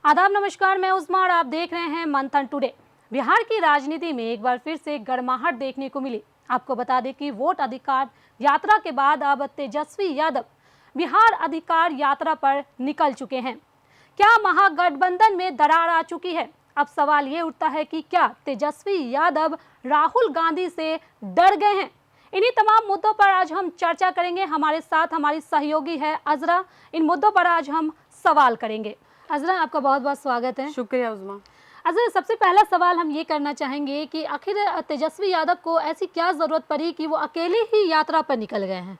आदाब, नमस्कार। मैं उस्मा और आप देख रहे हैं मंथन टुडे। बिहार की राजनीति में एक बार फिर से गर्माहट देखने को मिली। आपको बता दें कि वोट अधिकार यात्रा के बाद अब तेजस्वी यादव बिहार अधिकार यात्रा पर निकल चुके हैं। क्या महागठबंधन में दरार आ चुकी है? अब सवाल ये उठता है कि क्या तेजस्वी यादव राहुल गांधी से डर गए हैं? इन्हीं तमाम मुद्दों पर आज हम चर्चा करेंगे। हमारे साथ हमारी सहयोगी है अजरा। इन मुद्दों पर आज हम सवाल करेंगे। अजरा, आपका बहुत बहुत स्वागत है। शुक्रिया उस्मा। अजरा, सबसे पहला सवाल हम ये करना चाहेंगे कि आखिर तेजस्वी यादव को ऐसी क्या जरूरत पड़ी कि वो अकेले ही यात्रा पर निकल गए हैं?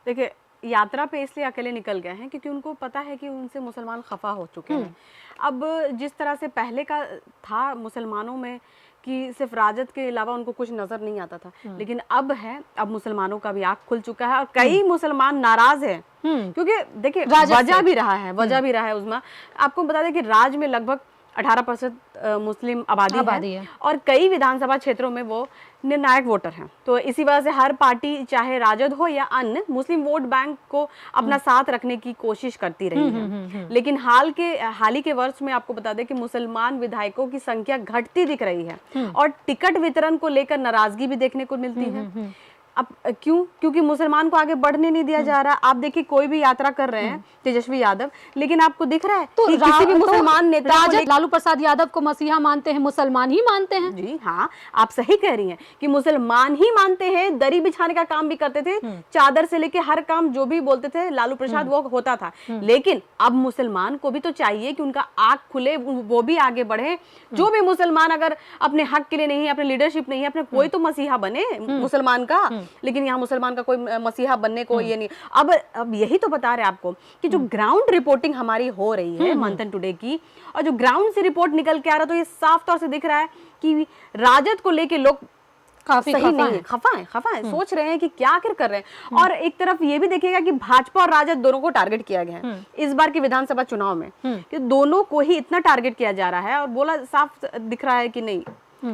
देखिए, यात्रा पे इसलिए अकेले निकल गए हैं क्योंकि उनको पता है कि उनसे मुसलमान खफा हो चुके हैं। अब जिस तरह से पहले का था मुसलमानों में कि सिर्फ राजद के अलावा उनको कुछ नजर नहीं आता था, लेकिन अब है, अब मुसलमानों का भी आँख खुल चुका है और कई मुसलमान नाराज हैं क्योंकि देखिए वजह भी रहा है उस्मा। आपको बता दें कि राज्य में लगभग 18% मुस्लिम आबादी है और कई विधानसभा क्षेत्रों में वो निर्णायक वोटर हैं। तो इसी वजह से हर पार्टी, चाहे राजद हो या अन्य, मुस्लिम वोट बैंक को अपना साथ रखने की कोशिश करती रही है। लेकिन हाल ही के वर्ष में आपको बता दें कि मुसलमान विधायकों की संख्या घटती दिख रही है और टिकट वितरण को लेकर नाराजगी भी देखने को मिलती है। अब क्यों? क्योंकि मुसलमान को आगे बढ़ने नहीं दिया जा रहा। आप देखिए, कोई भी यात्रा कर रहे हैं तेजस्वी यादव, लेकिन आपको दिख रहा है तो कि किसी भी मुसलमान नेता लालू प्रसाद यादव को मसीहा मानते हैं, मुसलमान ही मानते हैं। जी हाँ, आप सही कह रही हैं कि मुसलमान ही मानते हैं। दरी बिछाने का काम भी करते थे, चादर से लेके हर काम जो भी बोलते थे लालू प्रसाद वो होता था। लेकिन अब मुसलमान को भी तो चाहिए कि उनका आंख खुले, वो भी आगे बढ़े। जो भी मुसलमान अगर अपने हक के लिए नहीं, अपने लीडरशिप नहीं है, अपने कोई तो मसीहा बने मुसलमान का। लेकिन यहाँ मुसलमान का कोई मसीहा बनने को ये नहीं। अब यही तो बता रहे आपको कि जो ग्राउंड रिपोर्टिंग हमारी हो रही है मंथन टुडे की, और जो ग्राउंड से रिपोर्ट निकल के आ रहा, तो ये साफ तौर से दिख रहा है कि राजद को लेके लोग काफी सही नहीं है, खफा है, सोच रहे हैं कि क्या आखिर कर रहे हैं। और एक तरफ ये भी देखिएगा कि भाजपा और राजद दोनों को टारगेट किया गया है इस बार के विधानसभा चुनाव में, कि दोनों को ही इतना टारगेट किया जा रहा है और बोला साफ दिख रहा है कि नहीं,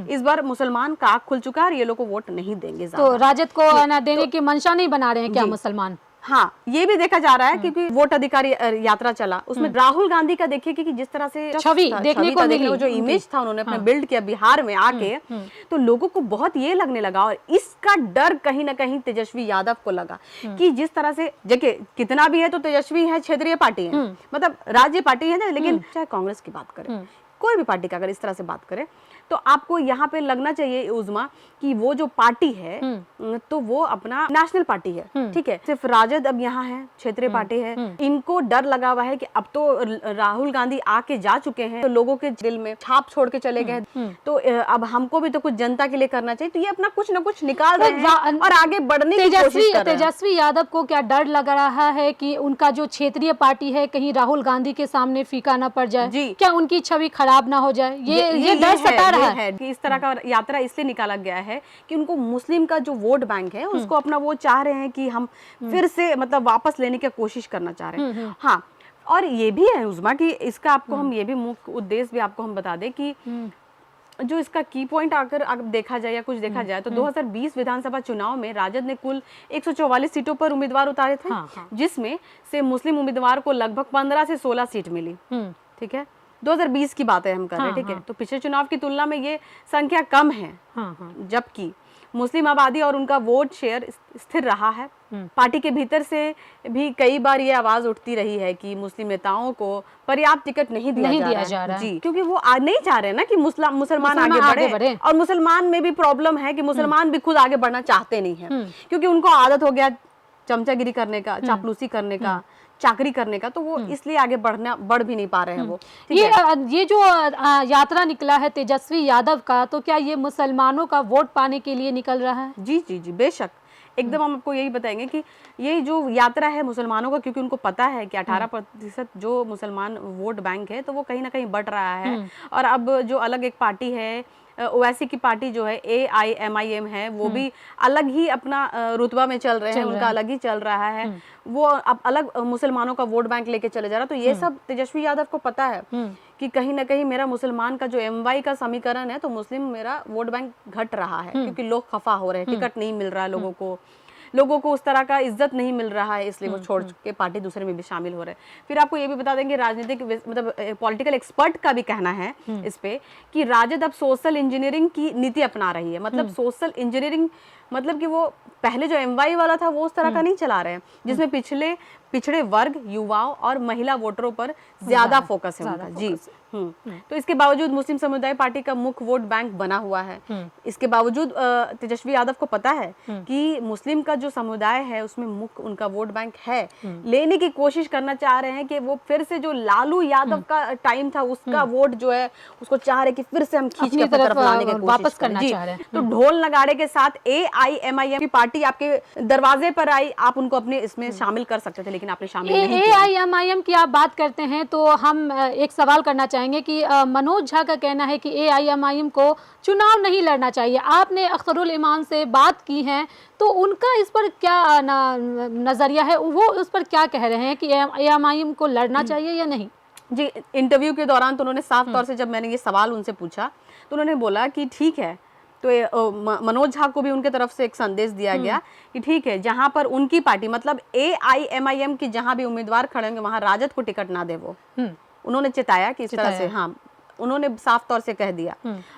इस बार मुसलमान का आँख खुल चुका है और ये लोग को वोट नहीं देंगे। तो राजद को ना देने की मंशा नहीं बना रहे हैं क्या मुसलमान? हाँ, ये भी देखा जा रहा है क्योंकि वोट अधिकार यात्रा चला, उसमें राहुल गांधी का देखिए कि जिस तरह से छवि देखने को मिली, जो इमेज था उन्होंने अपने बिल्ड किया बिहार में आके, तो लोगों को बहुत ये लगने लगा और इसका डर कहीं ना कहीं तेजस्वी यादव को लगा कि जिस तरह से देखिए, कितना भी है तो तेजस्वी है क्षेत्रीय पार्टी है, मतलब राज्य पार्टी है ना, लेकिन चाहे कांग्रेस की बात करें, कोई भी पार्टी का अगर इस तरह से बात करें, तो आपको यहाँ पे लगना चाहिए उज़मा कि वो जो पार्टी है तो वो अपना नेशनल पार्टी है, ठीक है। सिर्फ राजद अब यहाँ है, क्षेत्रीय पार्टी है। इनको डर लगा हुआ है कि अब तो राहुल गांधी आके जा चुके हैं, तो लोगों के दिल में छाप छोड़ के चले गए, तो अब हमको भी तो कुछ जनता के लिए करना चाहिए। तो ये अपना कुछ ना कुछ निकाल रहे हैं और आगे बढ़ने की कोशिश कर रहे हैं। तेजस्वी यादव को क्या डर लग रहा है कि उनका जो क्षेत्रीय पार्टी है कहीं राहुल गांधी के सामने फीका न पड़ जाए? क्या उनकी छवि खराब ना हो जाए? ये डर सता रहा है कि इस तरह का यात्रा इसलिए निकाला गया है कि उनको मुस्लिम का जो वोट बैंक है उसको अपना वो चाह रहे हैं कि हम फिर से मतलब वापस लेने की कोशिश करना चाह रहे हैं। हाँ, और ये भी है उज़मा कि इसका आपको हम ये भी मुख्य उद्देश्य भी आपको हम बता दें कि जो इसका की पॉइंट अगर देखा जाए या कुछ देखा जाए तो 2020 विधानसभा चुनाव में राजद ने कुल 144 सीटों पर उम्मीदवार उतारे थे, जिसमें से मुस्लिम उम्मीदवार को लगभग 15 से 16 सीट मिली, ठीक है। 2020 की बात है हम कर रहे हैं, ठीक है। तो पिछले चुनाव की तुलना में ये संख्या कम है, जबकि मुस्लिम आबादी और उनका वोट शेयर स्थिर रहा है। पार्टी के भीतर से भी कई बार ये आवाज उठती रही है कि मुस्लिम नेताओं को पर्याप्त टिकट नहीं दिया जा रहा है। जी, क्योंकि वो नहीं चाह रहे ना कि मुसलमान आगे बढ़े। और मुसलमान में भी प्रॉब्लम है कि मुसलमान भी खुद आगे बढ़ना चाहते नहीं है, क्योंकि उनको आदत हो गया चमचागिरी करने का, चापलूसी करने का, चाकरी करने का, तो वो इसलिए आगे बढ़ भी नहीं पा रहे हैं वो। ये जो यात्रा निकला है तेजस्वी यादव का, तो क्या ये मुसलमानों का वोट पाने के लिए निकल रहा है? जी जी जी, बेशक, एकदम हम आपको यही बताएंगे कि ये जो यात्रा है मुसलमानों का, क्योंकि उनको पता है कि 18% जो मुसलमान वोट बैंक है तो वो कहीं ना कहीं बढ़ रहा है। और अब जो अलग एक पार्टी है, ओवैसी की पार्टी जो है AIMIM है, वो भी अलग ही अपना रुतबा में चल रहे हैं, उनका अलग ही चल रहा है, वो अब अलग मुसलमानों का वोट बैंक लेके चले जा रहा। तो ये सब तेजस्वी यादव को पता है कि कहीं ना कहीं मेरा मुसलमान का जो MY का समीकरण है, तो मुस्लिम मेरा वोट बैंक घट रहा है, क्योंकि लोग खफा हो रहे हैं, टिकट नहीं मिल रहा है लोगों को। लोगों को उस तरह का इज्जत नहीं मिल रहा है, इसलिए वो छोड़ के पार्टी दूसरे में भी शामिल हो रहे हैं। फिर आपको ये भी बता देंगे, राजनीतिक मतलब पॉलिटिकल एक्सपर्ट का भी कहना है इस पे कि राजद अब सोशल इंजीनियरिंग की नीति अपना रही है। मतलब सोशल इंजीनियरिंग मतलब कि वो पहले जो एमवाई वाला था वो उस तरह का नहीं चला रहे हैं, जिसमें पिछड़े वर्ग, युवाओं और महिला वोटरों पर ज्यादा फोकस है उनका। जी तो इसके बावजूद मुस्लिम समुदाय पार्टी का मुख्य वोट बैंक बना हुआ है। इसके बावजूद तेजस्वी यादव को पता है कि मुस्लिम का जो समुदाय है उसमें मुख्य उनका वोट बैंक है, लेने की कोशिश करना चाह रहे हैं कि वो फिर से जो लालू यादव का टाइम था उसका वोट जो है उसको चाह रहे कि फिर से हम खींच के अपनी तरफ लाने की कोशिश वापस करना चाह रहे हैं। तो ढोल नगाड़े के साथ AIMIM की पार्टी आपके दरवाजे पर आई, आप उनको अपने इसमें शामिल कर सकते थे, लेकिन आपने शामिल नहीं किया। AIMIM की आप बात करते हैं तो हम एक सवाल करना चाहेंगे कि मनोज झा का कहना है कि AIMIM को चुनाव नहीं लड़ना चाहिए। आपने अख्तरुल इमान से बात की है तो उनका इस पर क्या नजरिया है, वो उस पर क्या कह रहे हैं कि AIMIM को लड़ना चाहिए या नहीं? जी, इंटरव्यू के दौरान तो उन्होंने साफ तौर से, जब मैंने ये सवाल उनसे पूछा तो उन्होंने बोला कि ठीक है, तो मनोज झा को भी उनके तरफ से एक संदेश दिया गया कि ठीक है, जहां पर उनकी पार्टी मतलब AIMIM की जहां भी उम्मीदवार खड़े होंगे वहां राजद को टिकट ना दे। वो उन्होंने चिताया कि इस तरह से, हाँ उन्होंने साफ तौर से कह दिया।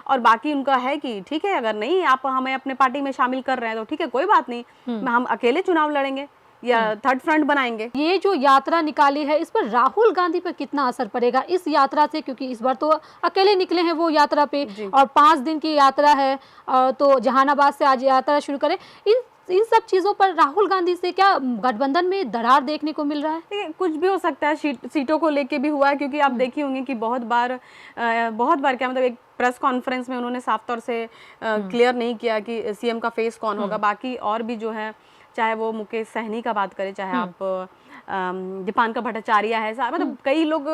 और बाकी उनका है कि ठीक है, अगर नहीं आप हमें अपने पार्टी में शामिल कर रहे हैं तो ठीक है, कोई बात नहीं, हम अकेले चुनाव लड़ेंगे या थर्ड फ्रंट बनाएंगे। ये जो यात्रा निकाली है इस पर राहुल गांधी पर कितना असर पड़ेगा इस यात्रा से, क्योंकि इस बार तो अकेले निकले हैं वो यात्रा पे और 5 दिन की यात्रा है, तो जहानाबाद से आज यात्रा शुरू करें। इन सब चीजों पर राहुल गांधी से क्या गठबंधन में दरार देखने को मिल रहा है? देखिए, कुछ भी हो सकता है, सीटों को लेके भी हुआ है, क्योंकि आप देखी होंगे कि बहुत बार क्या मतलब एक प्रेस कॉन्फ्रेंस में उन्होंने साफ तौर से क्लियर नहीं किया कि सीएम का फेस कौन होगा। बाकी और भी जो है, चाहे वो मुकेश सहनी का बात करें, चाहे आप दीपांकर भट्टाचार्य है, मतलब कई लोग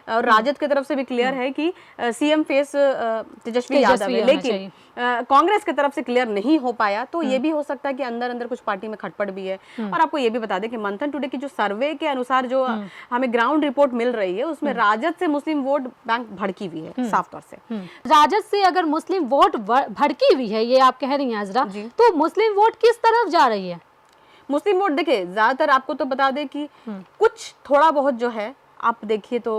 राजद की तरफ से भी क्लियर है कि सीएम फेस तेजस्वी यादव है, लेकिन कांग्रेस की तरफ से क्लियर नहीं हो पाया। तो ये भी हो सकता है कि अंदर अंदर कुछ पार्टी में खटपट भी है। और आपको ये भी बता दें कि मंथन टुडे की जो सर्वे के अनुसार जो हमें ग्राउंड रिपोर्ट मिल रही है उसमें राजद से मुस्लिम वोट बैंक भड़की हुई है, साफ तौर से। राजद से अगर मुस्लिम वोट भड़की हुई है, ये आप कह रही हैं अजरा, तो मुस्लिम वोट किस तरफ जा रही है? मुस्लिम वोट देखिए, ज्यादातर आपको तो बता दें कि कुछ थोड़ा बहुत जो है आप देखिए तो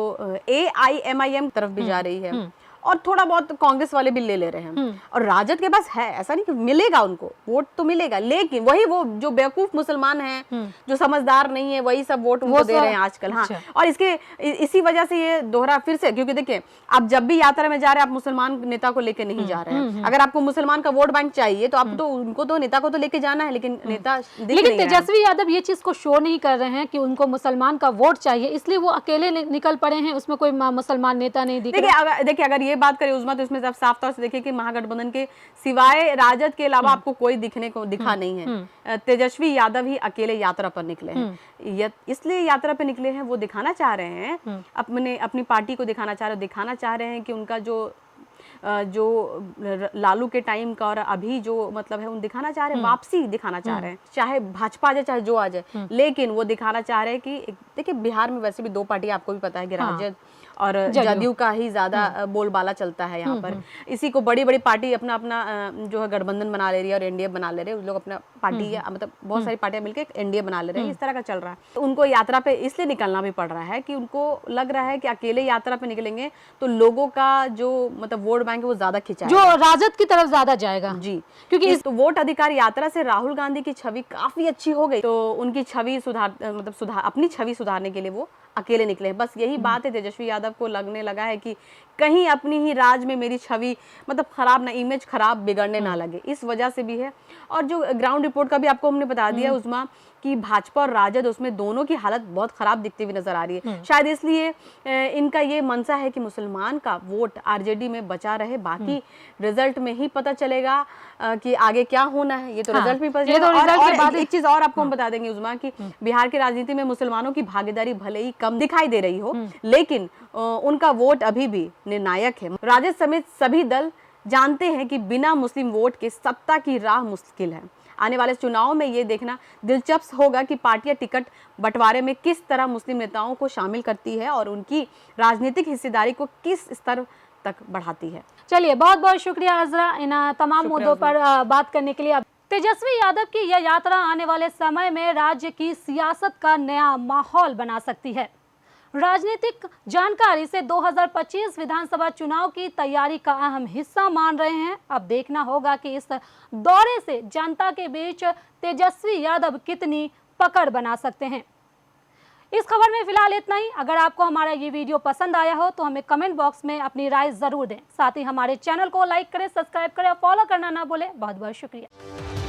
AIMIM तरफ भी जा रही है और थोड़ा बहुत कांग्रेस वाले भी ले रहे हैं। और राजद के पास है, ऐसा नहीं कि मिलेगा उनको वोट, तो मिलेगा, लेकिन वही वो जो बेवकूफ मुसलमान हैं, जो समझदार नहीं है, वही सब वोट उनको दे रहे हैं आजकल। हाँ, और इसी वजह से ये दोहरा फिर से, क्योंकि देखिए आप जब भी यात्रा में जा रहे हैं आप मुसलमान नेता को लेके नहीं जा रहे हैं। अगर आपको मुसलमान का वोट बैंक चाहिए तो आप तो उनको तो नेता को तो लेके जाना है, लेकिन नेता लेकिन तेजस्वी यादव ये चीज को शो नहीं कर रहे हैं कि उनको मुसलमान का वोट चाहिए, इसलिए वो अकेले निकल पड़े हैं, उसमें कोई मुसलमान नेता नहीं दिख रहा। देखिए अगर ये बात करें उस्मा, तो इसमें आप साफ तौर से देखिए कि महागठबंधन के सिवाय राजद के अलावा आपको कोई दिखा नहीं है। तेजस्वी यादव ही अकेले यात्रा पर निकले हैं। इसलिए यात्रा पर निकले हैं, वो दिखाना चाह रहे हैं, अपनी पार्टी को दिखाना चाह रहे हैं कि उनका जो लालू के टाइम का और अभी जो मतलब है उन दिखाना चाह रहे हैं, वापसी दिखाना चाह रहे हैं, चाहे भाजपा आ जाए चाहे जो आ जाए, लेकिन वो दिखाना चाह रहे हैं कि देखिए बिहार में वैसे भी 2 पार्टी आपको भी पता है कि राजद और जदयू का ही ज्यादा बोलबाला चलता है यहाँ पर। इसी को बड़ी बड़ी पार्टी अपना जो है गठबंधन बना ले रही है और एनडीए बना ले रहे हैं, उन लोग अपना पार्टी या मतलब बहुत सारी पार्टियां मिलकर एनडीए बना ले रहे हैं, इस तरह का चल रहा है। तो उनको यात्रा पे इसलिए निकलना भी पड़ रहा है कि उनको लग रहा है कि अकेले यात्रा पे निकलेंगे तो लोगों का जो मतलब वोट बैंक है वो ज्यादा खिंचाएगा, जो राजद की तरफ ज्यादा जाएगा। जी, क्योंकि तो वोट अधिकार यात्रा से राहुल गांधी की छवि काफी अच्छी हो गई, तो उनकी छवि अपनी छवि सुधारने के लिए वो अकेले निकले हैं। बस यही बात है, तेजस्वी यादव को लगने लगा है कि कहीं अपनी ही राज में मेरी छवि मतलब खराब ना, इमेज खराब बिगड़ने ना लगे, इस वजह से भी है। और जो ग्राउंड रिपोर्ट का भी आपको हमने बता दिया उस्मा कि भाजपा और राजद उसमें दोनों की हालत बहुत खराब दिखती हुई नजर आ रही है। शायद इसलिए इनका ये मनसा है कि मुसलमान का वोट आरजेडी में बचा रहे, बाकी रिजल्ट में ही पता चलेगा कि आगे क्या होना है, ये तो रिजल्ट में पता चलेगा। और एक चीज और आपको हम बता देंगे उस्मा कि बिहार की राजनीति में मुसलमानों की भागीदारी भले ही कम दिखाई दे रही हो, लेकिन उनका वोट अभी भी निर्णायक है। राजद समेत सभी दल जानते हैं कि बिना मुस्लिम वोट के सत्ता की राह मुश्किल है। आने वाले चुनाव में ये देखना दिलचस्प होगा कि पार्टियां टिकट बंटवारे में किस तरह मुस्लिम नेताओं को शामिल करती है और उनकी राजनीतिक हिस्सेदारी को किस स्तर तक बढ़ाती है। चलिए, बहुत बहुत शुक्रिया अजरा इन तमाम मुद्दों पर बात करने के लिए। तेजस्वी यादव की यह यात्रा आने वाले समय में राज्य की सियासत का नया माहौल बना सकती है। राजनीतिक जानकारी से 2025 विधानसभा चुनाव की तैयारी का अहम हिस्सा मान रहे हैं। अब देखना होगा कि इस दौरे से जनता के बीच तेजस्वी यादव कितनी पकड़ बना सकते हैं। इस खबर में फिलहाल इतना ही। अगर आपको हमारा ये वीडियो पसंद आया हो तो हमें कमेंट बॉक्स में अपनी राय जरूर दें। साथ ही हमारे चैनल को लाइक करें, सब्सक्राइब करें और फॉलो करना ना भूलें। बहुत बहुत शुक्रिया।